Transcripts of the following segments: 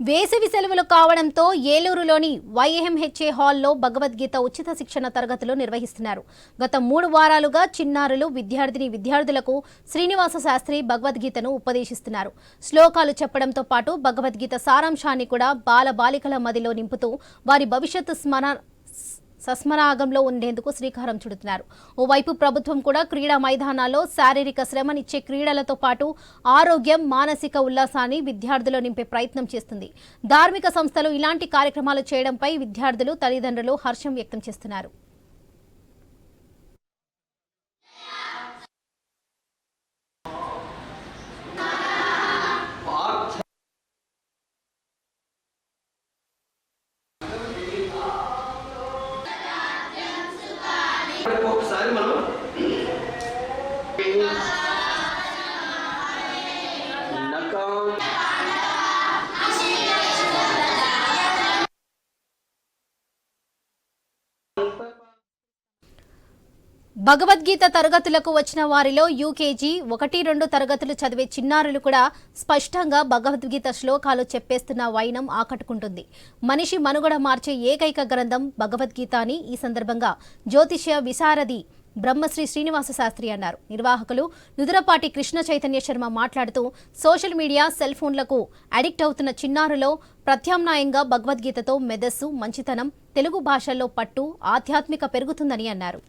వేసవి సెలవులు కావడంతో ఏలూరులోని వైఎంహెచ్ఏ హాల్లో భగవద్గీత ఉచిత శిక్షణ తరగతులు నిర్వహిస్తున్నారు. గత 3 వారాలుగా చిన్నారులు విద్యార్థులకు శ్రీనివాస శాస్త్రి భగవద్గీతను ఉపదేశిస్తున్నారు. శ్లోకాలు చెప్పడంతో పాటు భగవద్గీత సారాంశాన్ని కూడా బాలబాలికల మదిలో నింపుతూ వారి భవిష్యత్తు సస్మరాగంలో ఉండేందుకు శ్రీకారం చుడుతున్నారు. ఓవైపు ప్రభుత్వం కూడా క్రీడా మైదానాల్లో శారీరక శ్రమనిచ్చే క్రీడలతో పాటు ఆరోగ్యం, మానసిక ఉల్లాసాన్ని విద్యార్థులు నింపే ప్రయత్నం చేస్తుంది. ధార్మిక సంస్థలు ఇలాంటి కార్యక్రమాలు చేయడంపై విద్యార్థులు, తల్లిదండ్రులు హర్షం వ్యక్తం చేస్తున్నారు. ఒకసారి మనం భగవద్గీత తరగతులకు వచ్చిన వారిలో యూకేజీ 1-2 తరగతులు చదివే చిన్నారులు కూడా స్పష్టంగా భగవద్గీత శ్లోకాలు చెప్పేస్తున్న వైనం ఆకట్టుకుంటుంది. మనిషి మనుగడ మార్చే ఏకైక గ్రంథం భగవద్గీత అని ఈ సందర్భంగా జ్యోతిష్య విశారది బ్రహ్మశ్రీ శ్రీనివాస శాస్త్రి అన్నారు. నిర్వాహకులు నుదురపాటి కృష్ణ చైతన్య శర్మ మాట్లాడుతూ సోషల్ మీడియా, సెల్ ఫోన్లకు అడిక్ట్ అవుతున్న చిన్నారులో ప్రత్యామ్నాయంగా భగవద్గీతతో మెదస్సు, మంచితనం, తెలుగు భాషల్లో పట్టు, ఆధ్యాత్మిక పెరుగుతుందని అన్నారు.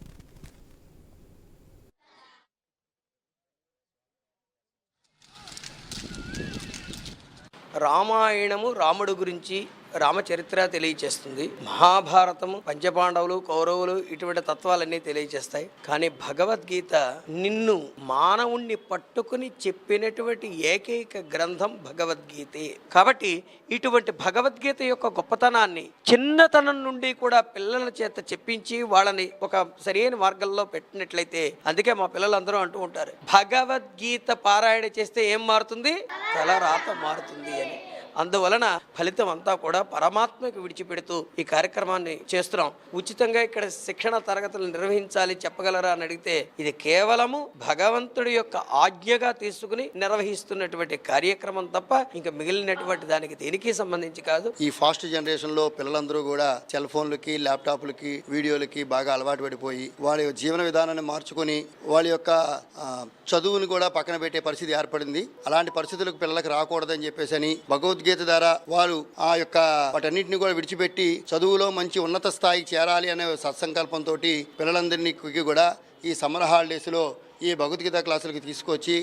రామాయణము రాముడు గురించి రామచరిత్ర తెలియచేస్తుంది. మహాభారతము పంచపాండవులు, కౌరవులు ఇటువంటి తత్వాలన్నీ తెలియచేస్తాయి. కానీ భగవద్గీత నిన్ను మానవుణ్ణి పట్టుకుని చెప్పినటువంటి ఏకైక గ్రంథం భగవద్గీతే. కాబట్టి ఇటువంటి భగవద్గీత యొక్క గొప్పతనాన్ని చిన్నతనం నుండి కూడా పిల్లల చేత చెప్పించి వాళ్ళని ఒక సరైన మార్గంలో పెట్టినట్లయితే, అందుకే మా పిల్లలందరూ అంటూ ఉంటారు, భగవద్గీత పారాయణ చేస్తే ఏం మారుతుంది? తలరాత మారుతుంది అని. అందువలన ఫలితం అంతా కూడా పరమాత్మకు విడిచిపెడుతూ ఈ కార్యక్రమాన్ని చేస్తున్నాం. ఉచితంగా ఇక్కడ శిక్షణ తరగతులు నిర్వహించాలి చెప్పగలరా అని అడిగితే, ఇది కేవలము భగవంతుడి యొక్క ఆజ్ఞగా తీసుకుని నిర్వహిస్తున్నటువంటి కార్యక్రమం తప్ప ఇంకా మిగిలినటువంటి దానికి దేనికి సంబంధించి కాదు. ఈ ఫాస్ట్ జనరేషన్ లో పిల్లలందరూ కూడా సెల్ ఫోన్లకి, ల్యాప్టాప్లకి, వీడియోలకి బాగా అలవాటు పడిపోయి వాళ్ళ జీవన విధానాన్ని మార్చుకొని వాళ్ళ యొక్క చదువుని కూడా పక్కన పెట్టే పరిస్థితి ఏర్పడింది. అలాంటి పరిస్థితులకు పిల్లలకు రాకూడదని చెప్పేసి భగవద్గీత ద్వారా వారు ఆ యొక్క వాటన్నిటిని కూడా విడిచిపెట్టి చదువులో మంచి ఉన్నత స్థాయికి చేరాలి అనే సత్సంకల్పంతో పిల్లలందరినీ కూడా ఈ సమ్మర్ హాలిడేస్లో ఈ భగవద్గీత క్లాసులకు తీసుకొచ్చి